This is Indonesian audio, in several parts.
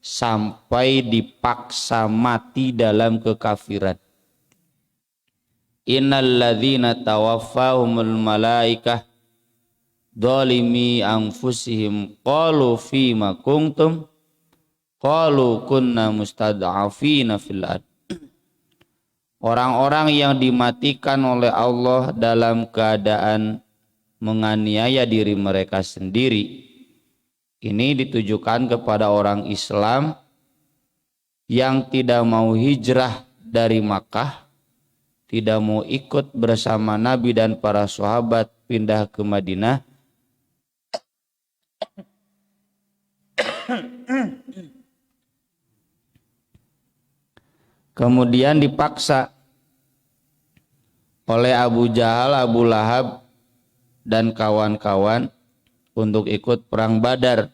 sampai dipaksa mati dalam kekafiran. Innal ladzina tawaffahumul malaikah dzalimi anfusihim qalu fima kuntum qalu kunna mustad'afina fil ard. Orang-orang yang dimatikan oleh Allah dalam keadaan menganiaya diri mereka sendiri, ini ditujukan kepada orang Islam yang tidak mau hijrah dari Makkah, tidak mau ikut bersama Nabi dan para sahabat pindah ke Madinah, kemudian dipaksa oleh Abu Jahal, Abu Lahab dan kawan-kawan untuk ikut perang Badar.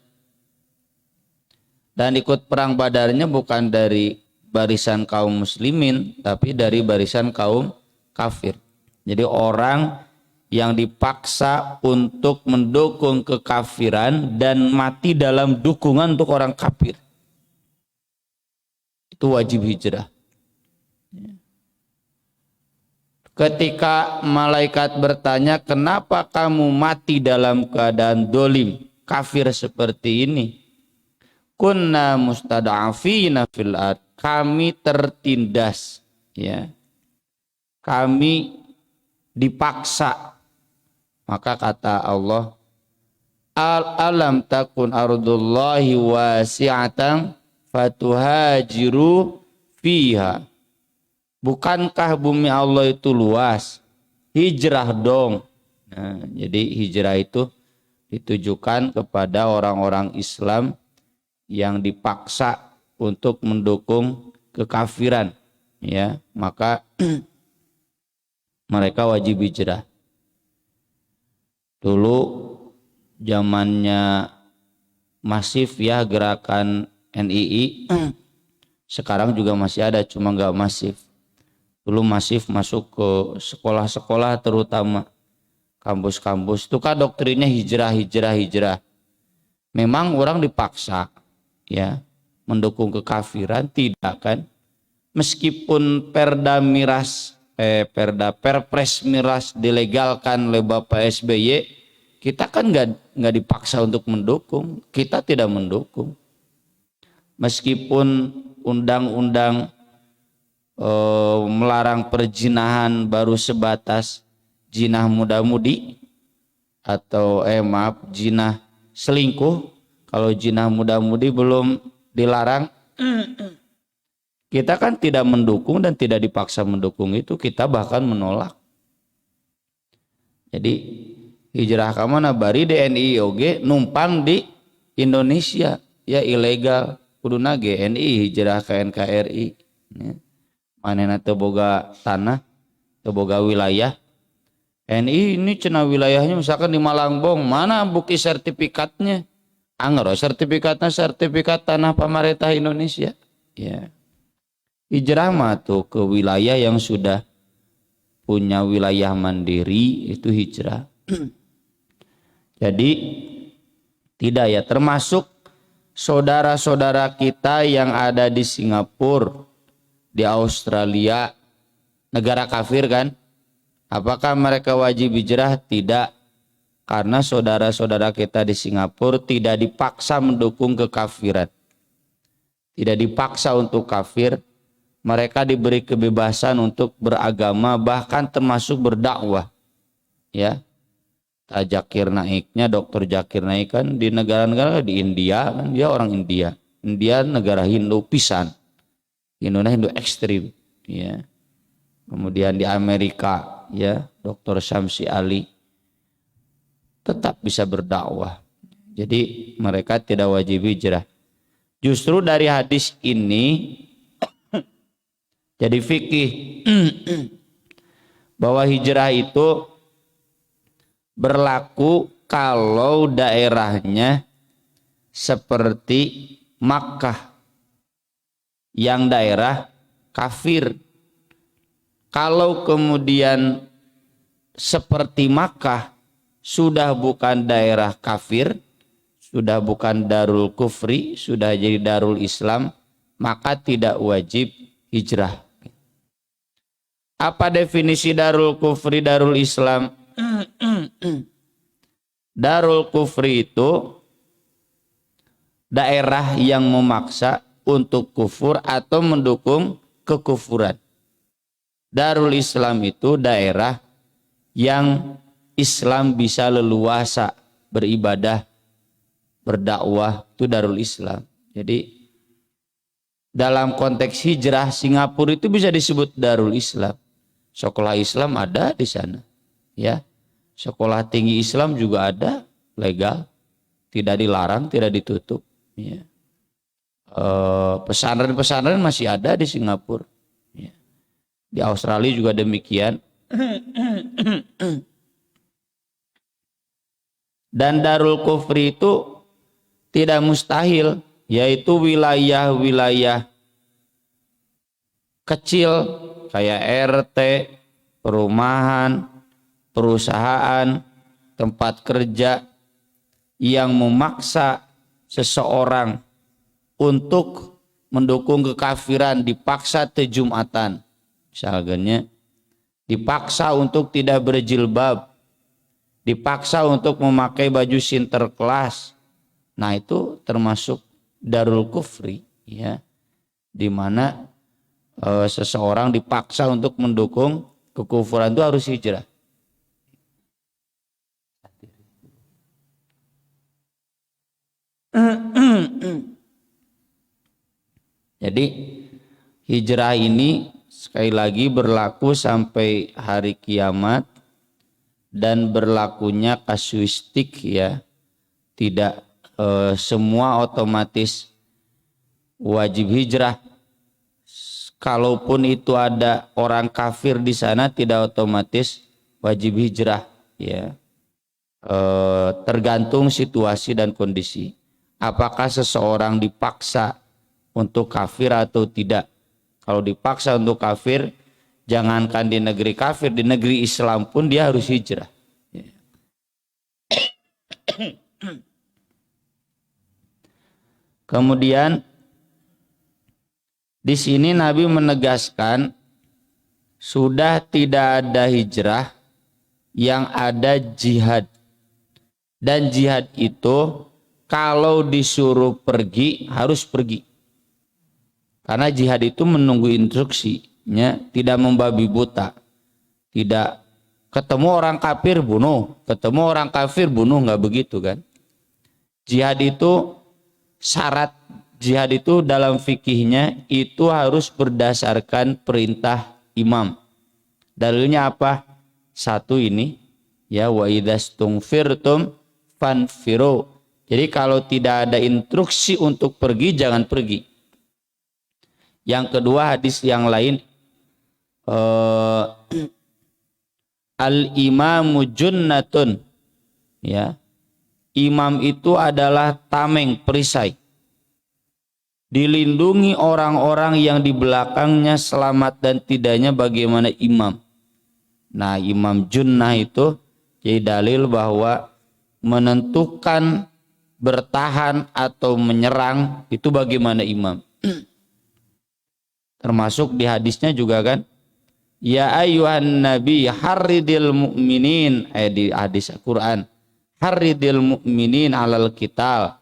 Dan ikut perang Badarnya bukan dari barisan kaum muslimin, tapi dari barisan kaum kafir. Jadi orang yang dipaksa untuk mendukung kekafiran dan mati dalam dukungan untuk orang kafir, itu wajib hijrah. Ketika malaikat bertanya, kenapa kamu mati dalam keadaan dolim, kafir seperti ini? Kunna mustada'afina fil ard. Kami tertindas, ya. Kami dipaksa. Maka kata Allah, alam takun ardullahi wasi'atan fatuhajiru fiha. Bukankah bumi Allah itu luas? Hijrah dong. Nah, jadi hijrah itu ditujukan kepada orang-orang Islam yang dipaksa untuk mendukung kekafiran, ya, maka mereka wajib hijrah. Dulu zamannya masif ya gerakan NII, sekarang juga masih ada, cuma nggak masif. Dulu masif masuk ke sekolah-sekolah, terutama kampus-kampus. Itu kan doktrinnya hijrah. Memang orang dipaksa, ya, mendukung kekafiran, tidak kan? Meskipun Perpres Miras dilegalkan oleh Bapak SBY, kita kan nggak dipaksa untuk mendukung. Kita tidak mendukung. Meskipun undang-undang melarang perzinahan baru sebatas jinah muda-mudi atau jinah selingkuh. Kalau jinah muda-mudi belum dilarang, kita kan tidak mendukung dan tidak dipaksa mendukung itu, kita bahkan menolak. Jadi hijrah ke mana? Bari DNI oge numpang di Indonesia, ya ilegal. Kuduna GNI hijrah ke NKRI. Ya. Manehna teu boga tanah, teu boga wilayah. NI ini cenah wilayahnya misalkan di Malangbong, mana bukti sertifikatnya? Angger sertifikatnya sertifikat tanah pemerintah Indonesia. Ya. Hijrah mah tuh ke wilayah yang sudah punya wilayah mandiri, itu hijrah. Jadi tidak ya, termasuk saudara-saudara kita yang ada di Singapura, di Australia, negara kafir kan? Apakah mereka wajib hijrah? Tidak. Karena saudara-saudara kita di Singapura tidak dipaksa mendukung kekafiran. Tidak dipaksa untuk kafir. Mereka diberi kebebasan untuk beragama, bahkan termasuk berdakwah. Ya. Zakir Naiknya, Dr. Zakir Naik kan di negara-negara, di India kan, dia orang India. India negara Hindu pisan. Hindu ekstrim, ya. Kemudian di Amerika, ya, Dr. Syamsi Ali tetap bisa berdakwah. Jadi mereka tidak wajib hijrah. Justru dari hadis ini jadi fikih bahwa hijrah itu berlaku kalau daerahnya seperti Makkah, yang daerah kafir. Kalau kemudian seperti Makkah sudah bukan daerah kafir, sudah bukan darul kufri, sudah jadi darul Islam, maka tidak wajib hijrah. Apa definisi darul kufri, darul Islam? Darul kufri itu daerah yang memaksa untuk kufur atau mendukung kekufuran. Darul Islam itu daerah yang Islam bisa leluasa beribadah, berdakwah, itu darul Islam. Jadi dalam konteks hijrah, Singapura itu bisa disebut darul Islam. Sekolah Islam ada di sana, ya. Sekolah tinggi Islam juga ada, legal, tidak dilarang, tidak ditutup, ya. Pesantren-pesantren masih ada di Singapura, ya. Di Australia juga demikian. Dan darul kufri itu tidak mustahil, yaitu wilayah-wilayah kecil kayak RT, perumahan, perusahaan, tempat kerja yang memaksa seseorang untuk mendukung kekafiran, dipaksa tejumatan, misalnya dipaksa untuk tidak berjilbab, dipaksa untuk memakai baju sinterklas. Nah, itu termasuk darul kufri, ya, di mana seseorang dipaksa untuk mendukung kekufuran, itu harus hijrah. Jadi hijrah ini sekali lagi berlaku sampai hari kiamat dan berlakunya kasuistik, ya, tidak semua otomatis wajib hijrah. Kalaupun itu ada orang kafir di sana tidak otomatis wajib hijrah, ya. Tergantung situasi dan kondisi. Apakah seseorang dipaksa untuk kafir atau tidak? Kalau dipaksa untuk kafir, jangankan di negeri kafir, di negeri Islam pun dia harus hijrah. Kemudian di sini Nabi menegaskan sudah tidak ada hijrah, yang ada jihad. Dan jihad itu kalau disuruh pergi harus pergi. Karena jihad itu menunggu instruksinya, tidak membabi buta. Tidak ketemu orang kafir bunuh, ketemu orang kafir bunuh, nggak begitu kan. Jihad itu syarat, jihad itu dalam fikihnya itu harus berdasarkan perintah imam. Dalilnya apa? Satu ini, ya, wa idastungfirtum fanfiru. Jadi kalau tidak ada instruksi untuk pergi, jangan pergi. Yang kedua, hadis yang lain, al-imamu junnatun, ya, imam itu adalah tameng, perisai, dilindungi orang-orang yang di belakangnya selamat dan tidaknya bagaimana imam. Nah, imam junnah itu jadi dalil bahwa menentukan bertahan atau menyerang itu bagaimana imam. Termasuk di hadisnya juga kan, ya ayyuhan nabi harridil mu'minin, di hadis Al-Quran, harridil mu'minin alal qital.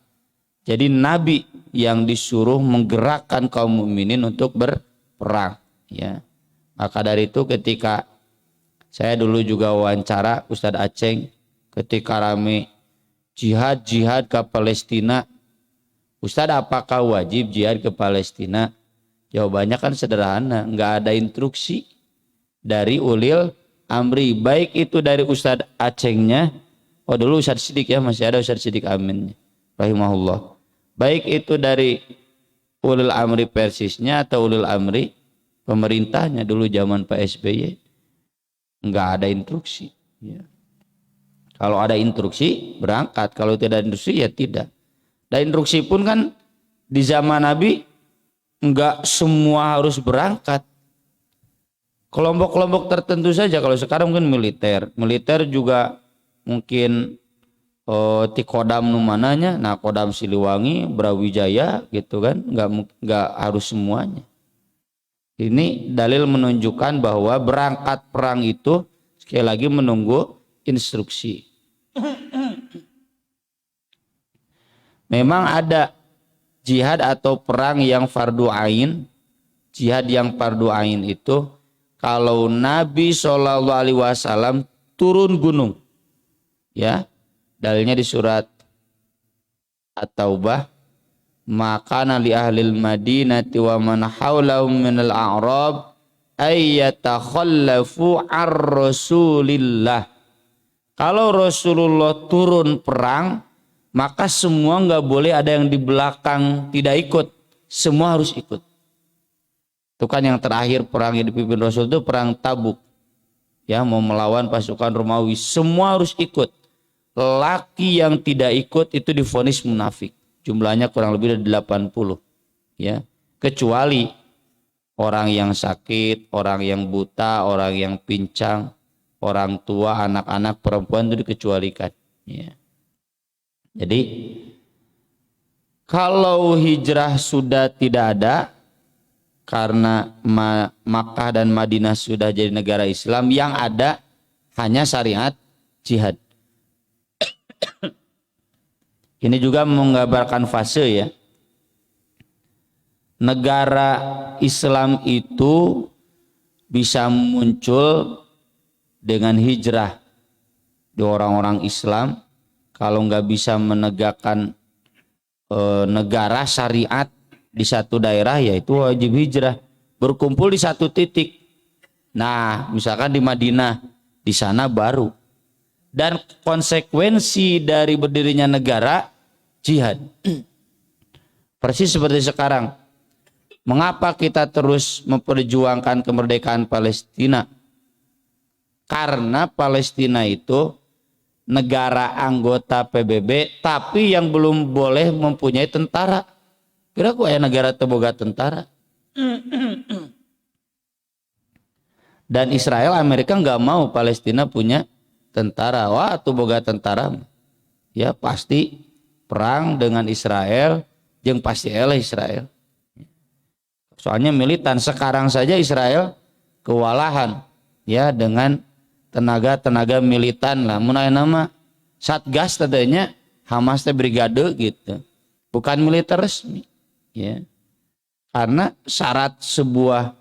Jadi nabi yang disuruh menggerakkan kaum mukminin untuk berperang, ya. Maka dari itu ketika saya dulu juga wawancara Ustadz Aceng ketika rame jihad ke Palestina, Ustadz apakah wajib jihad ke Palestina? Jawabannya kan sederhana, nggak ada instruksi dari ulil amri, baik itu dari Ustadz Acengnya, oh dulu Ustadz Sidik, ya, masih ada Ustadz Sidik Aminnya rahimahullah, baik itu dari ulil amri persisnya atau ulil amri pemerintahnya dulu zaman Pak SBY, nggak ada instruksi, ya. Kalau ada instruksi berangkat, kalau tidak ada instruksi ya tidak. Dan instruksi pun kan di zaman Nabi enggak semua harus berangkat. Kelompok-kelompok tertentu saja. Kalau sekarang mungkin militer juga mungkin ti Kodam nu mananya, nah Kodam Siliwangi, Brawijaya gitu kan, nggak harus semuanya. Ini dalil menunjukkan bahwa berangkat perang itu sekali lagi menunggu instruksi. Memang ada jihad atau perang yang fardu ain. Jihad yang fardu ain itu kalau Nabi SAW turun gunung, ya. Dalilnya di surat At-Taubah, maka li ahlil madinati wa man haulahum minal a'rab ay yatakhallafu ar-rasulillah. Kalau Rasulullah turun perang, maka semua nggak boleh ada yang di belakang tidak ikut, semua harus ikut. Itu kan yang terakhir perang yang dipimpin Rasul itu perang Tabuk, ya, mau melawan pasukan Romawi, semua harus ikut. Laki yang tidak ikut itu divonis munafik. Jumlahnya kurang lebih dari 80. Ya. Kecuali orang yang sakit, orang yang buta, orang yang pincang, orang tua, anak-anak, perempuan itu dikecualikan. Ya. Jadi kalau hijrah sudah tidak ada karena Makkah dan Madinah sudah jadi negara Islam, yang ada hanya syariat jihad. Ini juga menggambarkan fase, ya. Negara Islam itu bisa muncul dengan hijrah di orang-orang Islam. Kalau nggak bisa menegakkan negara syariat di satu daerah, yaitu wajib hijrah, berkumpul di satu titik. Nah, misalkan di Madinah, di sana baru. Dan konsekuensi dari berdirinya negara jihad. Persis seperti sekarang. Mengapa kita terus memperjuangkan kemerdekaan Palestina? Karena Palestina itu negara anggota PBB, tapi yang belum boleh mempunyai tentara. Kira kok ya negara teboga tentara. Dan Israel, Amerika nggak mau Palestina punya tentara. Wah, tuh boga tentara, ya pasti perang dengan Israel, jeung pasti eleh Israel. Soalnya militan. Sekarang saja Israel kewalahan, ya, dengan tenaga militan lah. Mulai nama Satgas tadinya Hamas teh brigade gitu, bukan militer resmi, ya. Karena syarat sebuah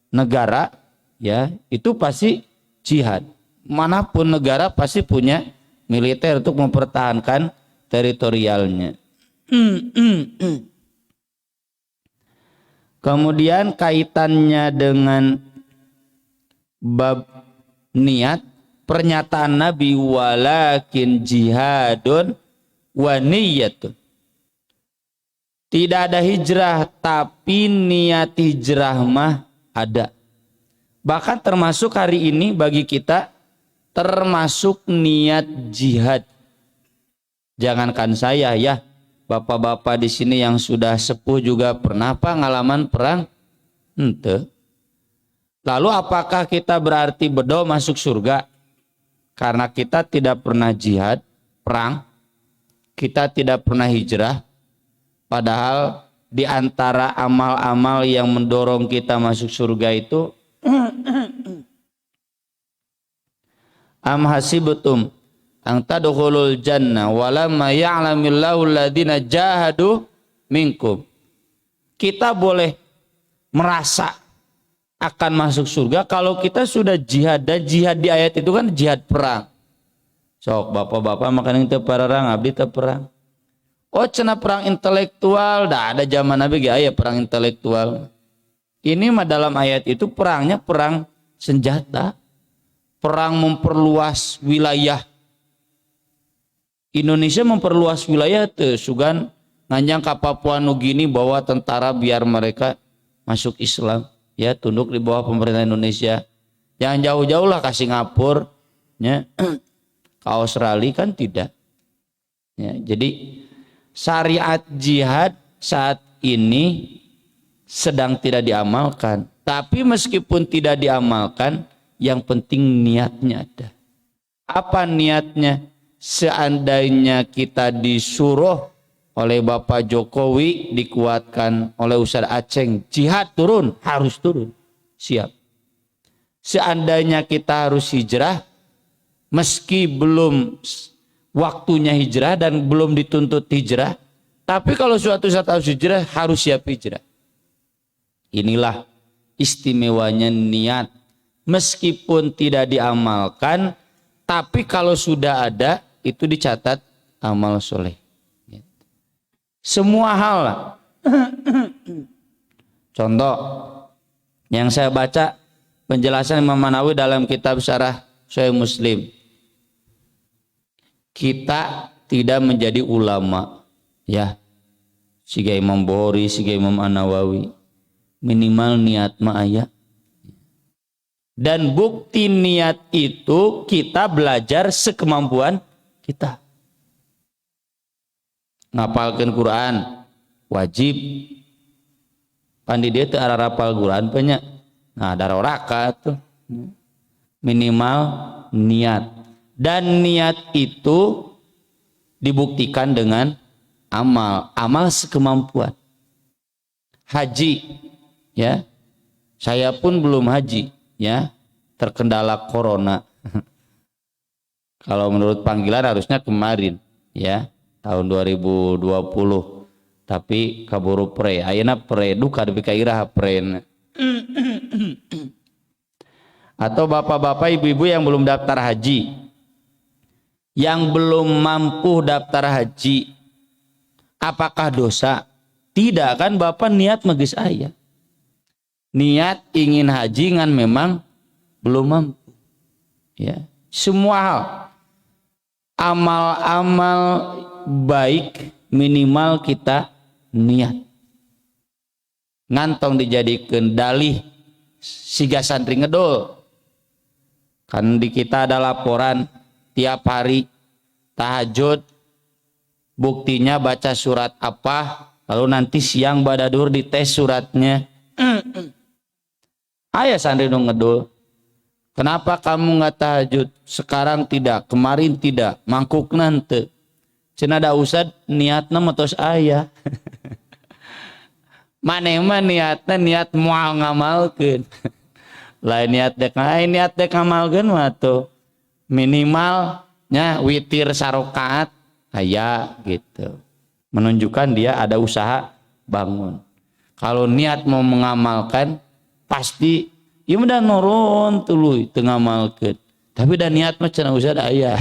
negara, ya, itu pasti jihad. Manapun negara pasti punya militer untuk mempertahankan teritorialnya. Kemudian kaitannya dengan bab niat, pernyataan Nabi walakin jihadun wa niyatun. Tidak ada hijrah tapi niat hijrah mah ada. Bahkan termasuk hari ini bagi kita termasuk niat jihad. Jangankan saya, ya, bapak-bapak di sini yang sudah sepuh juga pernah pengalaman perang? Ente. Lalu apakah kita berarti bedo masuk surga? Karena kita tidak pernah jihad, perang, kita tidak pernah hijrah. Padahal di antara amal-amal yang mendorong kita masuk surga itu am hasibtum ang tadkhulul jannah walamma ya'lamillahu alladziina jahadu minkum. Kita boleh merasa akan masuk surga kalau kita sudah jihad. Dan jihad di ayat itu kan jihad perang. Sok bapak-bapak makanya teu pararang abdi teu perang. Oh, cenah perang intelektual, dah ada zaman Nabi ge aya perang intelektual. Ini mah dalam ayat itu perangnya perang senjata. Perang memperluas wilayah. Indonesia memperluas wilayah tuh, sugan nganjang ka Papua Nugini bawa tentara biar mereka masuk Islam, ya, tunduk di bawah pemerintah Indonesia. Jangan jauh-jauh lah ke Singapura, ya, ke Australia kan tidak. Ya, jadi syariat jihad saat ini sedang tidak diamalkan. Tapi meskipun tidak diamalkan, yang penting niatnya ada. Apa niatnya? seandainya kita disuruh oleh Bapak Jokowi, dikuatkan oleh Ustadz Aceng, jihad turun, harus turun, siap. Seandainya kita harus hijrah, meski belum waktunya hijrah dan belum dituntut hijrah, tapi kalau suatu saat harus hijrah, harus siap hijrah. Inilah istimewanya niat. Meskipun tidak diamalkan, tapi kalau sudah ada, itu dicatat amal soleh. Semua hal. Contoh yang saya baca penjelasan Imam Manawi dalam kitab Syarah Sahih Muslim. Kita tidak menjadi ulama, ya. Siga Imam Bukhari, siga Imam An-Nawawi. Minimal niat mah aya. Dan bukti niat itu kita belajar sekemampuan kita. Ngapalkan Quran wajib. Pandi dia teu ara rapal Quran banyak. Nah, ada rakaat tuh. Minimal niat. Dan niat itu dibuktikan dengan amal. Amal sekemampuan. Haji, ya. Saya pun belum haji, ya. Terkendala corona. Kalau menurut panggilan harusnya kemarin, ya. Tahun 2020. Tapi kaburu pre. Ayeuna pre duka deui ka iraha pre. Atau bapak-bapak, ibu-ibu yang belum daftar haji, yang belum mampu daftar haji, apakah dosa? Tidak, kan bapak niat magis aya. Niat ingin haji kan memang belum mampu. Ya, semua hal amal-amal baik minimal kita niat. Ngantong dijadikan dalih siga santri ngedol. Kan di kita ada laporan tiap hari tahajud, buktinya baca surat apa, lalu nanti siang badadur dites suratnya. Ayah santri nu ngedol. Kenapa kamu nggak tahajud? Sekarang tidak, kemarin tidak, mangkuk nanti. Cenah da usad niatna matos aya. Maneh mah niatna niat moal ngamalkeun. Lain niat dek ngamalkeun mah tuh minimalnya witir sarokaat aya gitu. Menunjukkan dia ada usaha bangun. Kalau niat mau mengamalkan pasti ieu mah nurun tuluy teu ngamalkeun. Tapi da niat mah cenah usad aya.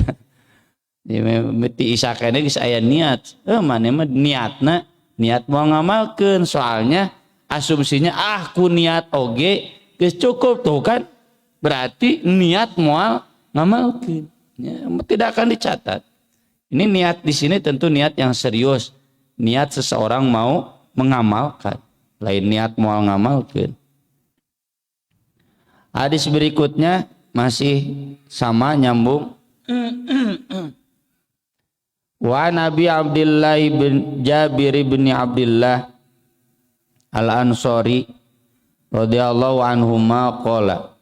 Mesti isakene geus aya niat. Maneh mah niatna niat mau ngamalkeun, soalnya asumsinya ku niat oge geus cukup tuh kan. Berarti niat moal ngamalkeun. Ya, tidak akan dicatat. Ini niat di sini tentu niat yang serius. Niat seseorang mau mengamalkan, lain niat moal ngamalkeun. Hadis berikutnya masih sama nyambung. Wa Nabi Abdullah bin Jabir bin Abdullah Al-Ansari radhiyallahu anhuma qala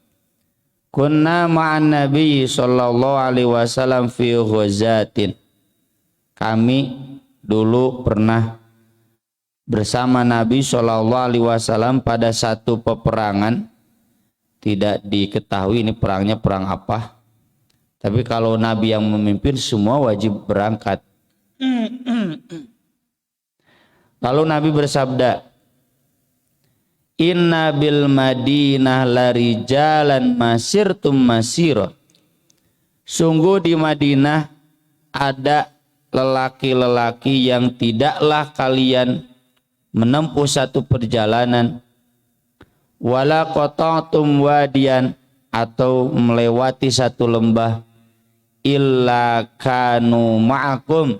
kunna ma'an Nabi sallallahu alaihi wasallam fi ghazatin. Kami dulu pernah bersama Nabi sallallahu alaihi wasallam pada satu peperangan. Tidak diketahui ini perangnya perang apa. Tapi kalau Nabi yang memimpin semua wajib berangkat. Lalu Nabi bersabda, Inna bil Madinah larijalan masirtum masiro. Sungguh di Madinah ada lelaki-lelaki yang tidaklah kalian menempuh satu perjalanan. Wala qata'tum wadiyan, atau melewati satu lembah, illa kanu ma'akum,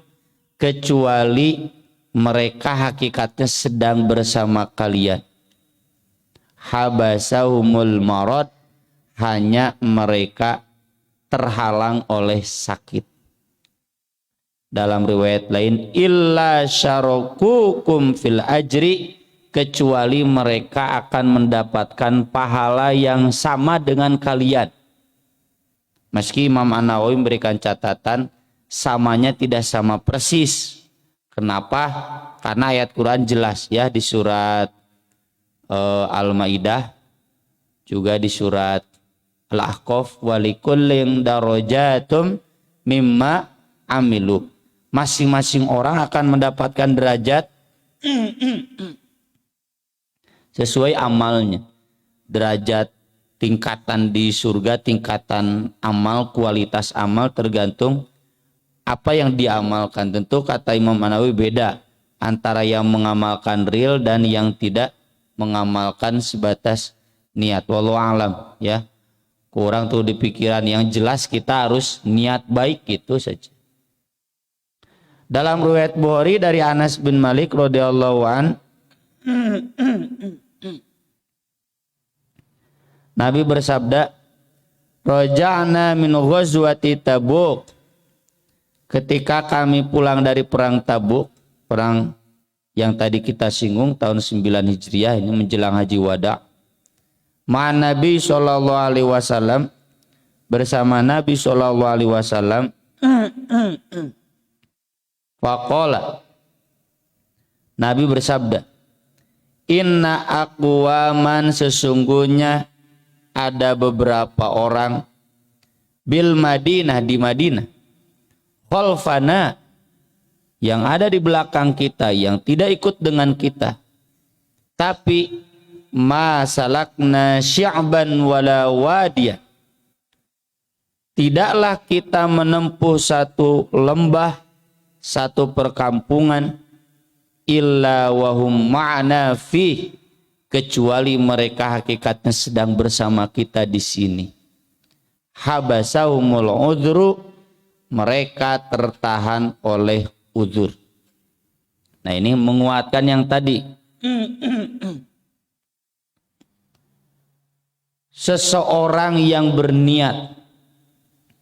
kecuali mereka hakikatnya sedang bersama kalian. Habasahumul marad, hanya mereka terhalang oleh sakit. Dalam riwayat lain, illa syarakukum fil ajri, kecuali mereka akan mendapatkan pahala yang sama dengan kalian. Meski Imam An-Nawawi memberikan catatan, samanya tidak sama persis. Kenapa? Karena ayat Quran jelas ya di surat Al-Maidah, juga di surat Al-Ahqaf, walikullin darajatum mimma amilu. Masing-masing orang akan mendapatkan derajat sesuai amalnya. Derajat tingkatan di surga, tingkatan amal, kualitas amal tergantung apa yang diamalkan. Tentu kata Imam An-Nawawi beda antara yang mengamalkan real dan yang tidak mengamalkan sebatas niat. Wallahu alam ya. Kurang tuh di pikiran, yang jelas kita harus niat baik, gitu saja. Dalam riwayat Bukhari dari Anas bin Malik radhiyallahu an, Nabi bersabda, "Raja'na min ghazwati Tabuk." Ketika kami pulang dari perang Tabuk, perang yang tadi kita singgung tahun 9 Hijriah, ini menjelang Haji Wada. Ma Nabi sallallahu alaihi wasallam, bersama Nabi sallallahu alaihi wasallam. Faqala, Nabi bersabda, "Inna aqwaman, sesungguhnya ada beberapa orang, bil Madinah, di Madinah, khalfana, yang ada di belakang kita, yang tidak ikut dengan kita, tapi ma salakna syi'ban wala wadiya, tidaklah kita menempuh satu lembah, satu perkampungan, illa wahum ma'ana fi, kecuali mereka hakikatnya sedang bersama kita di sini. Habasahumul udhru, mereka tertahan oleh uzur." Nah, ini menguatkan yang tadi. Seseorang yang berniat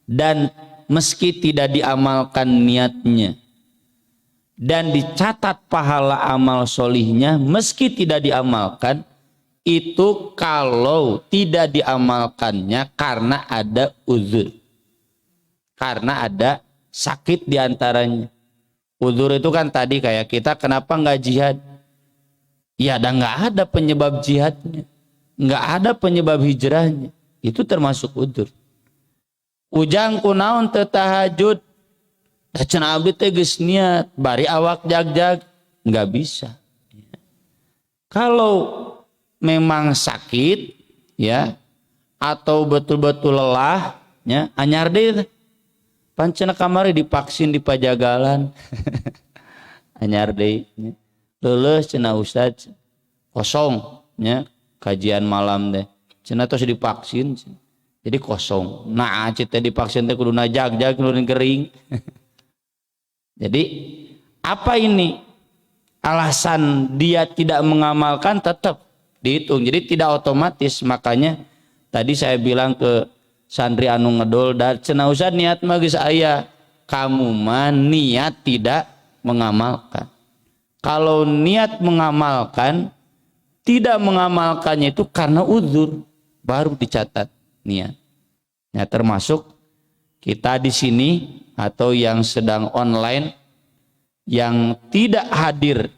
dan meski tidak diamalkan niatnya, dan dicatat pahala amal solihnya meski tidak diamalkan, itu kalau tidak diamalkannya karena ada uzur, karena ada sakit diantaranya. Uzur itu kan tadi kayak kita kenapa nggak jihad, ya dan nggak ada penyebab jihadnya, nggak ada penyebab hijrahnya, itu termasuk uzur. Ujang kunaon teu tahajud, cenah abdi teh geus niat, bari awak jag-jag, nggak bisa. Kalau memang sakit ya, atau betul-betul lelah ya, anyar deui pancena kamari divaksin di Pajagalan. Anyar deui ya. Leuleus cenah ustaz, kosong ya, kajian malam teh cenah tos divaksin jadi kosong. Nah acit teh divaksin teh kuduna jag-jag, kuduna kering. Jadi apa ini alasan dia tidak mengamalkan, tetap dihitung. Jadi tidak otomatis. Makanya tadi saya bilang ke santri anu ngedol, dan cenah usah niat mah geus aya, kamu mah niat tidak mengamalkan. Kalau niat mengamalkan, tidak mengamalkannya itu karena uzur, baru dicatat niat. Ya, termasuk kita di sini atau yang sedang online, yang tidak hadir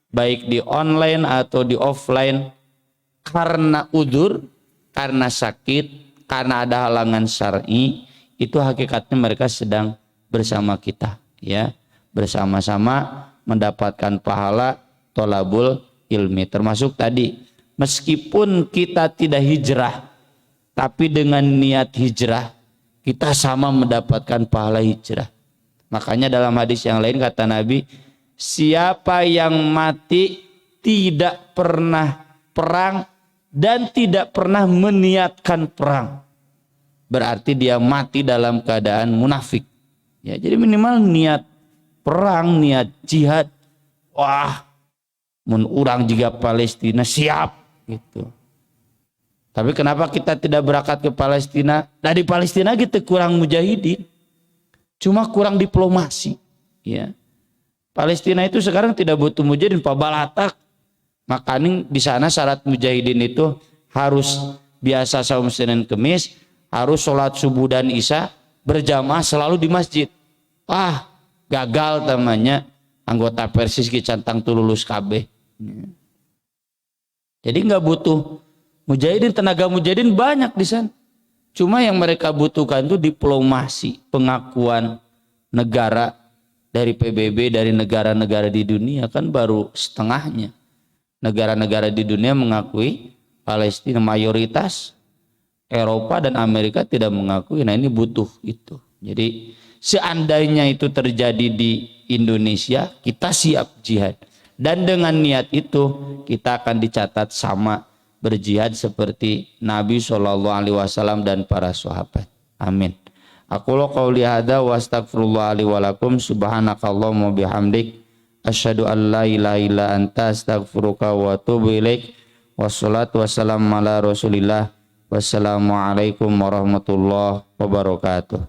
baik di online atau di offline karena uzur, karena sakit, karena ada halangan syar'i, itu hakikatnya mereka sedang bersama kita ya, bersama-sama mendapatkan pahala tolabul ilmi. Termasuk tadi, meskipun kita tidak hijrah, tapi dengan niat hijrah kita sama mendapatkan pahala hijrah. Makanya dalam hadis yang lain kata Nabi, siapa yang mati tidak pernah perang dan tidak pernah meniatkan perang, berarti dia mati dalam keadaan munafik. Ya, jadi minimal niat perang, niat jihad. Wah, mun urang juga Palestina siap gitu. Tapi kenapa kita tidak berangkat ke Palestina? Nah di Palestina gitu kurang mujahidin, cuma kurang diplomasi. Ya, Palestina itu sekarang tidak butuh mujahidin, Pak Balatak. Makanya di sana syarat mujahidin itu harus biasa saum Senin Kemis, harus sholat subuh dan isya berjamaah selalu di masjid. gagal tamanya anggota Persis kicantang tu lulus KB. Jadi nggak butuh mujahidin, tenaga mujahidin banyak di sana. Cuma yang mereka butuhkan itu diplomasi, pengakuan negara dari PBB, dari negara-negara di dunia, kan baru setengahnya. Negara-negara di dunia mengakui Palestina, mayoritas Eropa dan Amerika tidak mengakui. Nah ini butuh itu. Jadi seandainya itu terjadi di Indonesia, kita siap jihad. Dan dengan niat itu kita akan dicatat sama berjihad seperti Nabi SAW dan para sahabat. Amin. Aku qouli hadza wa astaghfirullah li wa lakum subhanakallahumma bihamdik asyhadu an la ilaha illa anta astaghfiruka wa atubu ilaik. Wassalatu wassalamu ala Rasulillah. Wassalamualaikum warahmatullahi wabarakatuh.